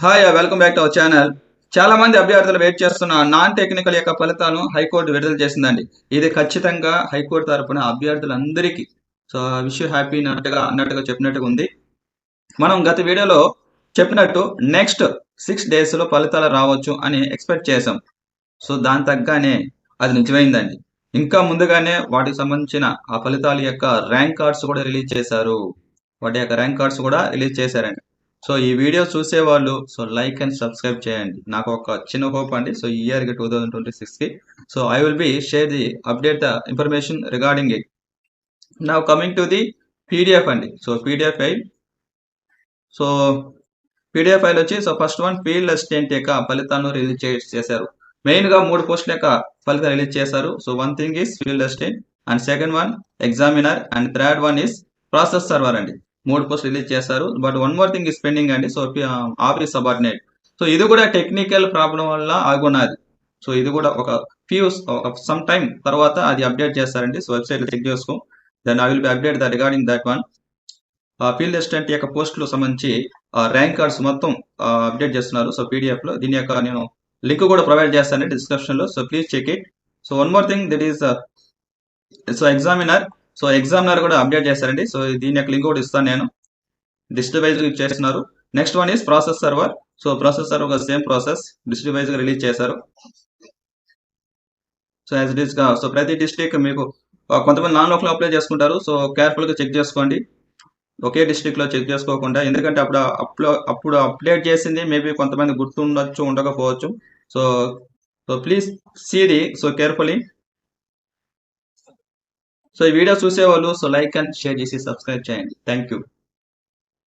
Hi welcome back to our channel. చాలా మంది అభ్యర్థులు వెయిట్ చేస్తున్న నాన్ టెక్నికల్ యొక్క ఫలితాలను హైకోర్టు విడుదల చేసిందండి. ఇది ఖచ్చితంగా హైకోర్టు తరపున అభ్యర్థులందరికీ సో విష్ హ్యాపీ అన్నట్టుగా చెప్పినట్టుగా ఉంది. మనం గత వీడియోలో చెప్పినట్టు నెక్స్ట్ 6 days లో ఫలితాలు రావచ్చు అని ఎక్స్పెక్ట్ చేసాం. సో దాని తగ్గానే అది నిజమైందండి. ఇంకా ముందుగానే వాటికి సంబంధించిన ఆ ఫలితాల యొక్క ర్యాంక్ కార్డ్స్ కూడా రిలీజ్ చేశారు. వాటి యొక్క ర్యాంక్ కార్డ్స్ కూడా రిలీజ్ చేశారండి. సో ఈ వీడియో చూసేవాళ్ళు సో లైక్ అండ్ సబ్స్క్రైబ్ చేయండి. నాకు ఒక చిన్న హోప్ అండి. సో ఈ ఇయర్కి 2026కి so I will be share the update the information regarding it. Now coming to the PDF అండి. So PDF file so PDF file వచ్చి so first one field assistant యొక్క ఫలితాలను రిలీజ్ చేశారు. మెయిన్గా 3 పోస్టుల యొక్క ఫలితాలు రిలీజ్ చేశారు. So one thing is field assistant and second one examiner and third one is process server అండి. 3 పోస్టులు రిలీజ్ చేశారు. But one more thing is pending అండి. సో ఆఫీస్ సబార్డినేట్ సో ఇది కూడా టెక్నికల్ ప్రాబ్లం వల్ల ఆగున్నది. సో ఇది కూడా ఒక సమ్ టైం తర్వాత అది అప్డేట్ చేస్తారండి. సో వెబ్సైట్లో చెక్ చేసుకో. Then I will be update the regarding that one. Field assistant యొక్క పోస్టులు సంబంధించి ర్యాంక్ కార్డ్స్ మొత్తం అప్డేట్ చేస్తున్నారు. సో పీడిఎఫ్ లో దీని యొక్క నేను లింక్ కూడా ప్రొవైడ్ చేస్తాను డిస్క్రిప్షన్ లో. So please check it. So one more thing that is so examiner కూడా అప్డేట్ చేస్తారండి. సో దీని యొక్క లింక్ కూడా ఇస్తాను నేను. డిస్ట్రిక్ట్ వైజ్ గా చేస్తున్నారు. Next one is process server. So process server same process district wise గా రిలీజ్ చేశారు. సో యాజ్ ఇట్ ఈస్ గా సో ప్రతి డిస్ట్రిక్ట్ మీకు కొంతమంది నాన్ లోకల్ అప్లై చేసుకుంటారు. సో కేర్ఫుల్ గా చెక్ చేసుకోండి. ఒకే డిస్ట్రిక్ట్ లో చెక్ చేసుకోకుండా, ఎందుకంటే అప్పుడు అప్డేట్ చేసింది మేబీ కొంతమంది గుర్తుండొచ్చు, ఉండకపోవచ్చు. So so please see the so carefully. So ఈ వీడియో చూసేవాళ్ళు సో లైక్ అండ్ షేర్ చేసి సబ్స్క్రైబ్ చేయండి. Thank you.